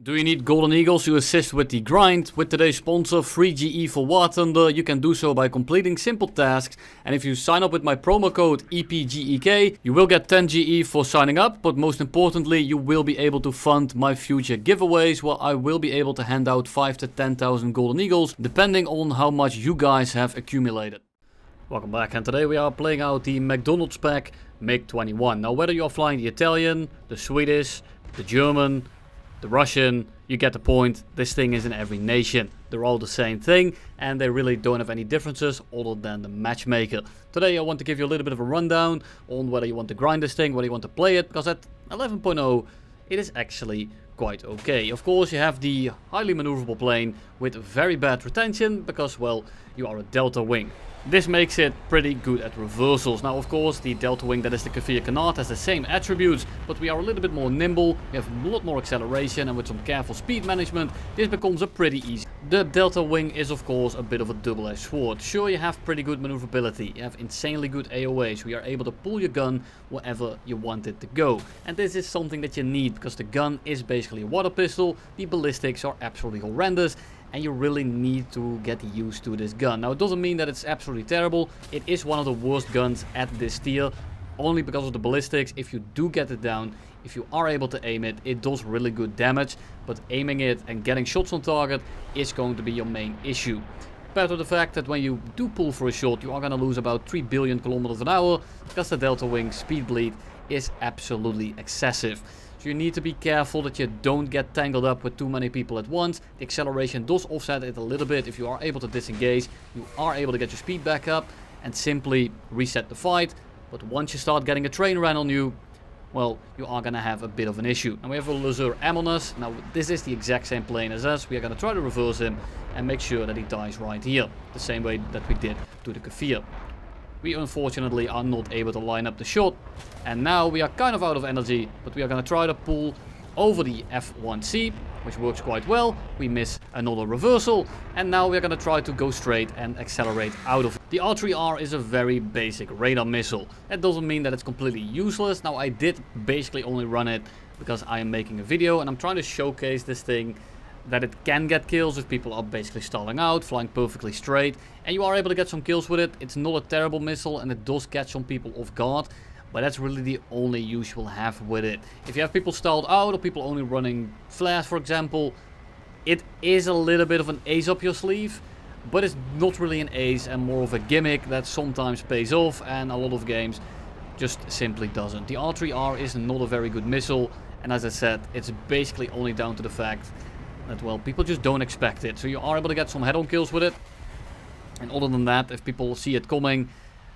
Do you need golden eagles to assist with the grind? With today's sponsor, Free GE for War Thunder, you can do so by completing simple tasks. And if you sign up with my promo code EPGEK, you will get 10 GE for signing up. But most importantly, you will be able to fund my future giveaways, where I will be able to hand out 5 to 10,000 golden eagles, depending on how much you guys have accumulated. Welcome back, and today we are playing out the MacDonald spec MiG-21. Now, whether you're flying the Italian, the Swedish, the German, the Russian, you get the point. This thing is in every nation. They're all the same thing, and they really don't have any differences other than the matchmaker. Today I want to give you a little bit of a rundown on whether you want to grind this thing, whether you want to play it, because at 11.0 it is actually quite okay. Of course, you have the highly maneuverable plane with very bad retention because, well, you are a delta wing. This makes it pretty good at reversals. Now, of course, the delta wing that is the Convergence has the same attributes, but we are a little bit more nimble, we have a lot more acceleration, and with some careful speed management, this becomes a pretty easy. The delta wing is, of course, a bit of a double-edged sword. Sure, you have pretty good maneuverability, you have insanely good AOA, so you are able to pull your gun wherever you want it to go. And this is something that you need, because the gun is basically a water pistol, the ballistics are absolutely horrendous, and you really need to get used to this gun. Now, it doesn't mean that it's absolutely terrible. It is one of the worst guns at this tier, only because of the ballistics. If you do get it down, if you are able to aim it, it does really good damage, but aiming it and getting shots on target is going to be your main issue. Paired with the fact that when you do pull for a shot, you are going to lose about 3 billion kilometers an hour, because the delta wing speed bleed is absolutely excessive. So you need to be careful that you don't get tangled up with too many people at once. The acceleration does offset it a little bit. If you are able to disengage, you are able to get your speed back up and simply reset the fight. But once you start getting a train ran on you, well, you are going to have a bit of an issue. And we have a Laser Amonus. Now, this is the exact same plane as us. We are going to try to reverse him and make sure that he dies right here, the same way that we did to the Kafir. We unfortunately are not able to line up the shot, and now we are kind of out of energy, but we are going to try to pull over the F1C, which works quite well. We miss another reversal, and now we are going to try to go straight and accelerate out of it. The R3R is a very basic radar missile. That doesn't mean that it's completely useless. Now, I did basically only run it because I am making a video and I'm trying to showcase this thing, that it can get kills if people are basically stalling out, flying perfectly straight, and you are able to get some kills with it. It's not a terrible missile, and it does catch some people off guard, but that's really the only use you will have with it. If you have people stalled out, or people only running flares, for example, it is a little bit of an ace up your sleeve, but it's not really an ace and more of a gimmick that sometimes pays off, and a lot of games just simply doesn't. The R3R is not a very good missile, and as I said, it's basically only down to the fact that, well, people just don't expect it. So you are able to get some head-on kills with it. And other than that, if people see it coming,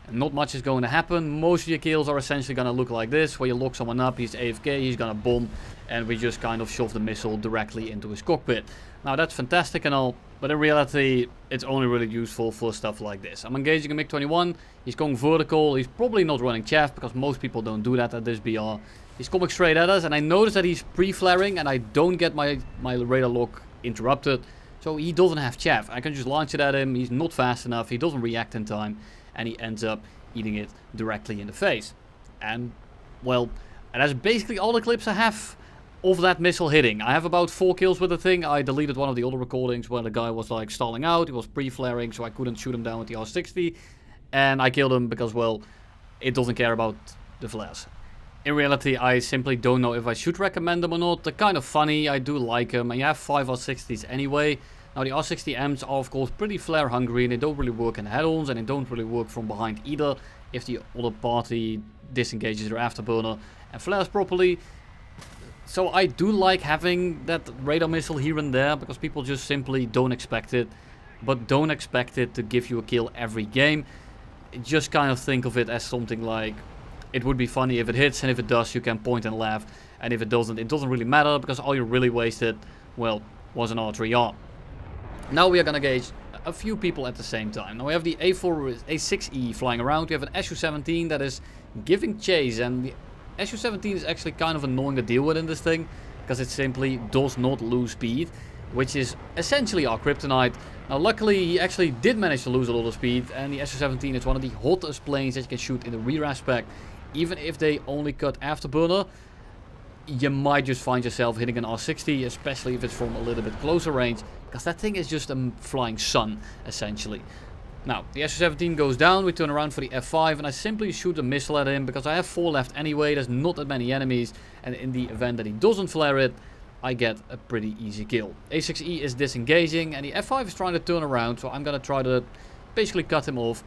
not much is going to happen. Most of your kills are essentially going to look like this, where you lock someone up, he's AFK, he's going to bomb, and we just kind of shove the missile directly into his cockpit. Now, that's fantastic and all, but in reality, it's only really useful for stuff like this. I'm engaging a MiG-21, he's going vertical, he's probably not running chaff, because most people don't do that at this BR. He's coming straight at us, and I notice that he's pre-flaring, and I don't get my radar lock interrupted, so he doesn't have chaff. I can just launch it at him, he's not fast enough, he doesn't react in time, and he ends up eating it directly in the face. And, well, and that's basically all the clips I have of that missile hitting. I have about 4 kills with the thing. I deleted one of the older recordings where the guy was like stalling out, he was pre-flaring, so I couldn't shoot him down with the R60, and I killed him because, well, it doesn't care about the flares. In reality, I simply don't know if I should recommend them or not. They're kind of funny, I do like them, and you have 5 R60s anyway. Now, the R60Ms are, of course, pretty flare hungry, and they don't really work in head-ons, and they don't really work from behind either if the other party disengages their afterburner and flares properly. So I do like having that radar missile here and there, because people just simply don't expect it, but don't expect it to give you a kill every game. Just kind of think of it as something like, it would be funny if it hits, and if it does, you can point and laugh. And if it doesn't really matter, because all you really wasted, well, was an R3R. Now we are going to gauge a few people at the same time. Now we have the A6E flying around. We have an Su-17 that is giving chase, and the Su-17 is actually kind of annoying to deal with in this thing, because it simply does not lose speed, which is essentially our kryptonite. Now, luckily, he actually did manage to lose a lot of speed, and the Su-17 is one of the hottest planes that you can shoot in the rear aspect, even if they only cut afterburner. you might just find yourself hitting an R60, especially if it's from a little bit closer range, because that thing is just a flying sun, essentially. Now, the SU-17 goes down, we turn around for the F5, and I simply shoot a missile at him, because I have 4 left anyway, there's not that many enemies, and in the event that he doesn't flare it, I get a pretty easy kill. A6E is disengaging, and the F5 is trying to turn around, so I'm gonna try to basically cut him off,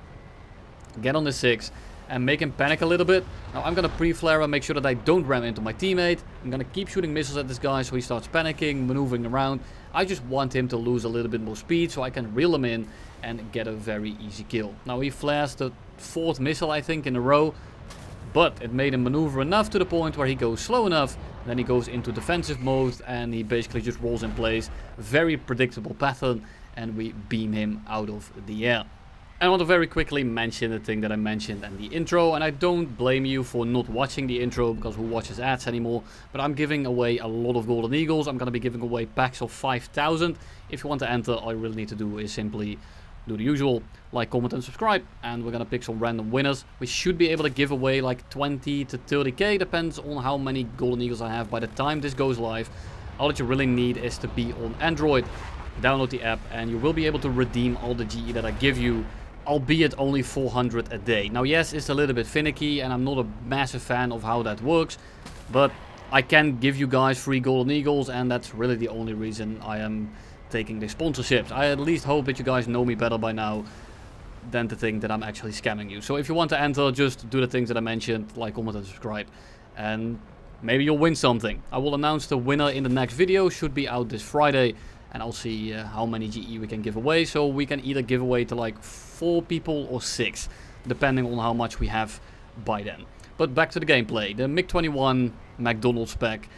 get on the 6, and make him panic a little bit. Now I'm gonna pre-flare and make sure that I don't ram into my teammate. I'm gonna keep shooting missiles at this guy so he starts panicking, maneuvering around. I just want him to lose a little bit more speed so I can reel him in and get a very easy kill. Now he flares the 4th missile, I think, in a row, but it made him maneuver enough to the point where he goes slow enough, then he goes into defensive mode and he basically just rolls in place. Very predictable pattern, and we beam him out of the air. I want to very quickly mention the thing that I mentioned in the intro, and I don't blame you for not watching the intro, because who watches ads anymore, but I'm giving away a lot of golden eagles. I'm going to be giving away packs of 5,000. If you want to enter, all you really need to do is simply do the usual, like, comment and subscribe, and we're going to pick some random winners. We should be able to give away like 20 to 30k, depends on how many golden eagles I have by the time this goes live. All that you really need is to be on Android, download the app, and you will be able to redeem all the GE that I give you, albeit only 400 a day. Now yes, it's a little bit finicky, and I'm not a massive fan of how that works, but I can give you guys free golden eagles, and that's really the only reason I am taking the sponsorships. I at least hope that you guys know me better by now than to think that I'm actually scamming you. So if you want to enter, just do the things that I mentioned, like, comment and subscribe, and maybe you'll win something. I will announce the winner in the next video, should be out this Friday, and I'll see how many GE we can give away. So we can either give away to like 4 people or 6, depending on how much we have by then. But back to the gameplay. The MiG-21 MacDonald spec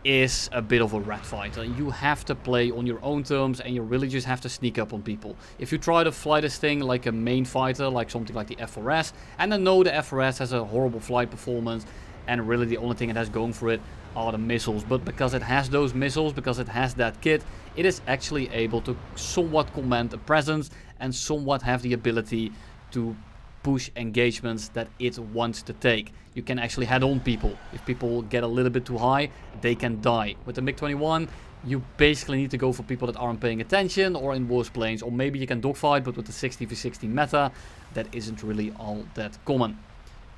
is a bit of a rat fighter. You have to play on your own terms, and you really just have to sneak up on people. If you try to fly this thing like a main fighter, like something like the F4S, and I know the F4S has a horrible flight performance, and really the only thing it has going for it are the missiles, but because it has those missiles, because it has that kit, it is actually able to somewhat command a presence and somewhat have the ability to push engagements that it wants to take. You can actually head on people. If people get a little bit too high, they can die. With the MiG-21, you basically need to go for people that aren't paying attention or in worse planes, or maybe you can dogfight, but with the 60v60 meta, that isn't really all that common.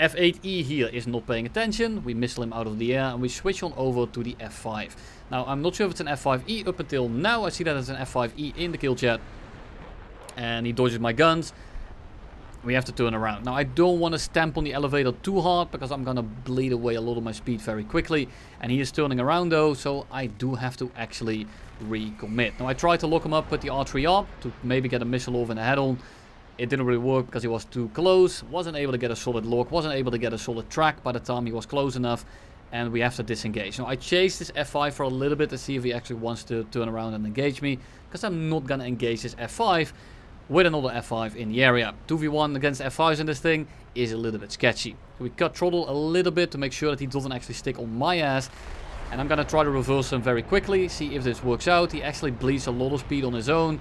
F8E here is not paying attention, we missile him out of the air, and we switch on over to the F5. Now I'm not sure if it's an F5E up until now. I see that it's an F5E in the kill chat, and he dodges my guns. We have to turn around. Now I don't want to stamp on the elevator too hard, because I'm gonna bleed away a lot of my speed very quickly, and he is turning around though, so I do have to actually recommit. Now I tried to lock him up with the R3R to maybe get a missile off in the head-on. It didn't really work because he was too close, wasn't able to get a solid lock, wasn't able to get a solid track by the time he was close enough, and we have to disengage. Now I chased this F5 for a little bit to see if he actually wants to turn around and engage me, because I'm not gonna engage this F5 with another F5 in the area. 2v1 against F5s in this thing is a little bit sketchy. So we cut throttle a little bit to make sure that he doesn't actually stick on my ass, and I'm gonna try to reverse him very quickly, see if this works out. He actually bleeds a lot of speed on his own,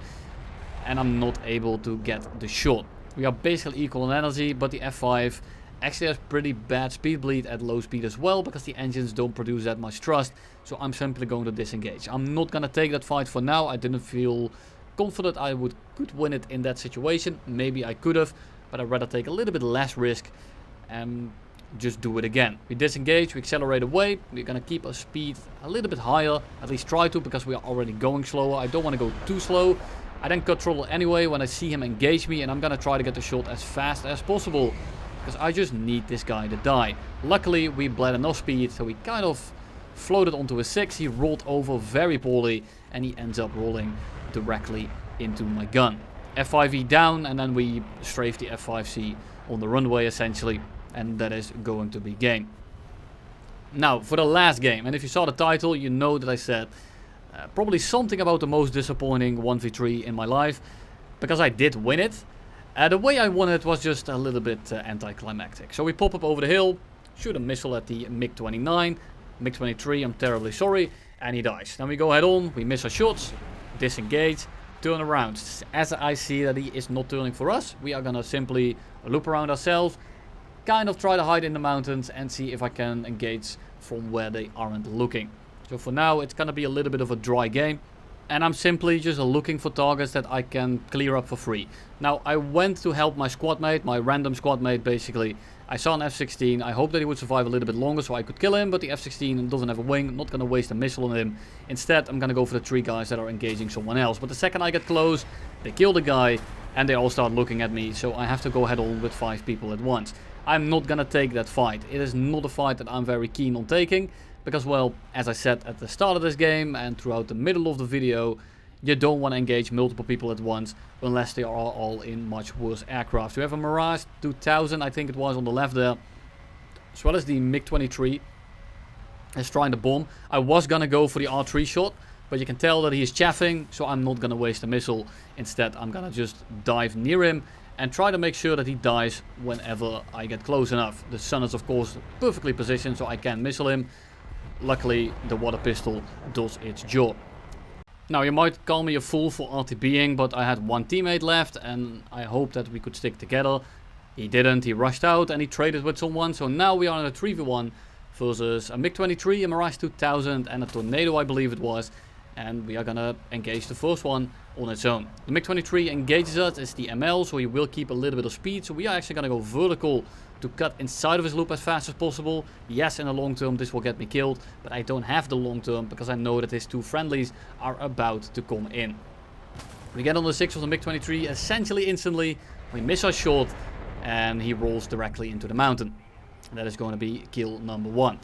and I'm not able to get the shot. We are basically equal in energy, but the F5 actually has pretty bad speed bleed at low speed as well, because the engines don't produce that much thrust, so I'm simply going to disengage. I'm not gonna take that fight for now. I didn't feel confident I could win it in that situation. Maybe I could have, but I'd rather take a little bit less risk and just do it again. We disengage, we accelerate away. We're gonna keep our speed a little bit higher, at least try to, because we are already going slower. I don't want to go too slow. I then cut throttle anyway when I see him engage me, and I'm gonna try to get the shot as fast as possible, because I just need this guy to die. Luckily we bled enough speed, so we kind of floated onto a 6. He rolled over very poorly, and he ends up rolling directly into my gun. F5E down, and then we strafe the F5C on the runway essentially, and that is going to be game. Now for the last game, and if you saw the title, you know that I said probably something about the most disappointing 1v3 in my life, because I did win it. The way I won it was just a little bit anticlimactic. So we pop up over the hill, shoot a missile at the MiG-29, MiG-23, I'm terribly sorry, and he dies. Then we go head on, we miss our shots, disengage, turn around. As I see that he is not turning for us, we are gonna simply loop around ourselves, kind of try to hide in the mountains and see if I can engage from where they aren't looking. So for now it's gonna be a little bit of a dry game. And I'm simply just looking for targets that I can clear up for free. Now, I went to help my squad mate, my random squad mate basically. I saw an F-16, I hoped that he would survive a little bit longer so I could kill him, but the F-16 doesn't have a wing, I'm not going to waste a missile on him. Instead, I'm going to go for the 3 guys that are engaging someone else. But the second I get close, they kill the guy, and they all start looking at me, so I have to go head on with 5 people at once. I'm not going to take that fight. It is not a fight that I'm very keen on taking. Because, well, as I said at the start of this game and throughout the middle of the video, you don't want to engage multiple people at once unless they are all in much worse aircraft. We have a Mirage 2000, I think it was, on the left there, as well as the MiG-23 is trying to bomb. I was going to go for the R3 shot, but you can tell that he is chaffing, so I'm not going to waste a missile. Instead, I'm going to just dive near him and try to make sure that he dies whenever I get close enough. The sun is, of course, perfectly positioned, so I can missile him. Luckily, the water pistol does its job. Now, you might call me a fool for RTBing, but I had one teammate left and I hoped that we could stick together. He didn't, he rushed out and he traded with someone. So now we are in a 3v1 versus a MiG-23, a Mirage 2000 and a Tornado, I believe it was. And we are gonna engage the first one on its own. The MiG-23 engages us, it's the ML, so he will keep a little bit of speed. So we are actually gonna go vertical to cut inside of his loop as fast as possible. Yes, in the long term this will get me killed, but I don't have the long term because I know that his 2 friendlies are about to come in. We get on the 6 of the MiG-23 essentially instantly. We miss our shot and he rolls directly into the mountain. That is going to be kill number 1.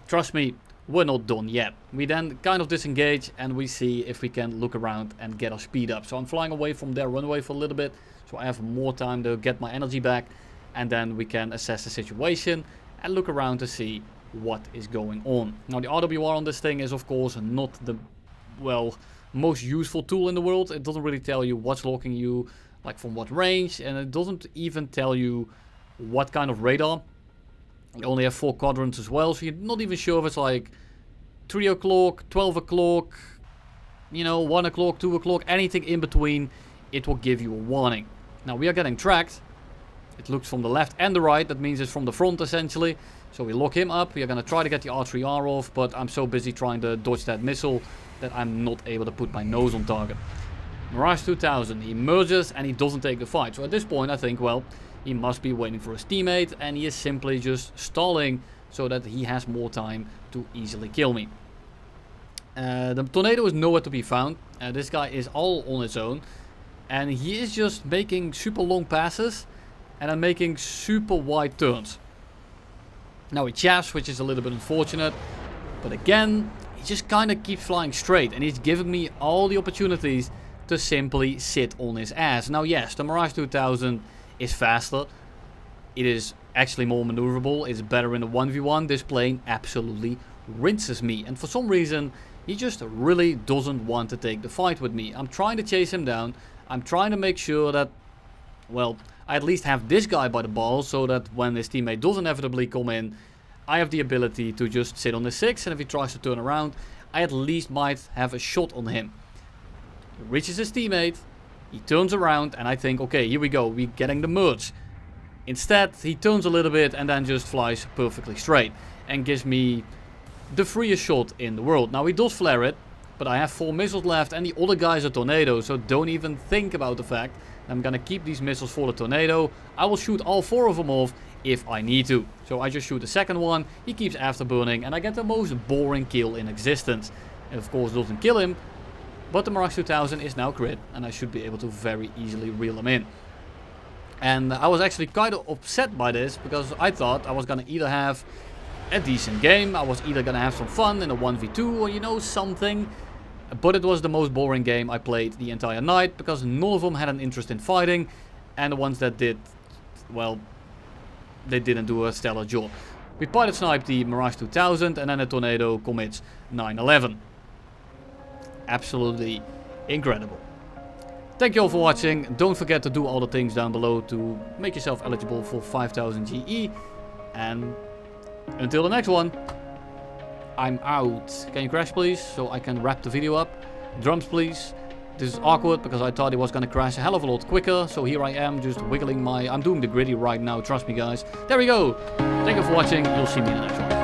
Trust me, we're not done yet. We then kind of disengage and we see if we can look around and get our speed up. So I'm flying away from their runway for a little bit, so I have more time to get my energy back. And then we can assess the situation and look around to see what is going on. Now, the RWR on this thing is, of course, not the, well, most useful tool in the world. It doesn't really tell you what's locking you, like from what range. And it doesn't even tell you what kind of radar. You only have 4 quadrants as well. So you're not even sure if it's like 3 o'clock, 12 o'clock, you know, 1 o'clock, 2 o'clock, anything in between. It will give you a warning. Now, we are getting tracked. It looks from the left and the right, that means it's from the front essentially. So we lock him up, we are going to try to get the R3R off, but I'm so busy trying to dodge that missile that I'm not able to put my nose on target. Mirage 2000, he merges and he doesn't take the fight. So at this point I think, well, he must be waiting for his teammate and he is simply just stalling so that he has more time to easily kill me. The Tornado is nowhere to be found. This guy is all on his own and he is just making super long passes. And I'm making super wide turns. Now he chaffs, which is a little bit unfortunate. But again, he just kind of keeps flying straight. And he's giving me all the opportunities to simply sit on his ass. Now yes, the Mirage 2000 is faster. It is actually more maneuverable. It's better in the 1v1. This plane absolutely rinses me. And for some reason, he just really doesn't want to take the fight with me. I'm trying to chase him down. I'm trying to make sure that, well, I at least have this guy by the balls so that when his teammate does inevitably come in, I have the ability to just sit on the 6, and if he tries to turn around, I at least might have a shot on him. He reaches his teammate, he turns around, and I think, okay, here we go, we're getting the merge. Instead, he turns a little bit and then just flies perfectly straight and gives me the freest shot in the world. Now, he does flare it, but I have 4 missiles left and the other guy's a Tornado, so don't even think about the fact I'm gonna keep these missiles for the Tornado. I will shoot all 4 of them off if I need to. So I just shoot the second one, he keeps afterburning, and I get the most boring kill in existence. And of course doesn't kill him, but the Mirage 2000 is now crit, and I should be able to very easily reel him in. And I was actually kind of upset by this, because I thought I was gonna either have a decent game, I was either gonna have some fun in a 1v2 or, you know, something. But it was the most boring game I played the entire night, because none of them had an interest in fighting, and the ones that did, well, they didn't do a stellar job. We pilot sniped the Mirage 2000 and then the Tornado commits 9/11. Absolutely incredible. Thank you all for watching. Don't forget to do all the things down below to make yourself eligible for 5000 GE. And until the next one, I'm out. Can you crash please, so I can wrap the video up? Drums please. This is awkward because I thought it was gonna crash a hell of a lot quicker. So here I am just wiggling I'm doing the gritty right now, trust me guys. There we go. Thank you for watching. You'll see me in the next one.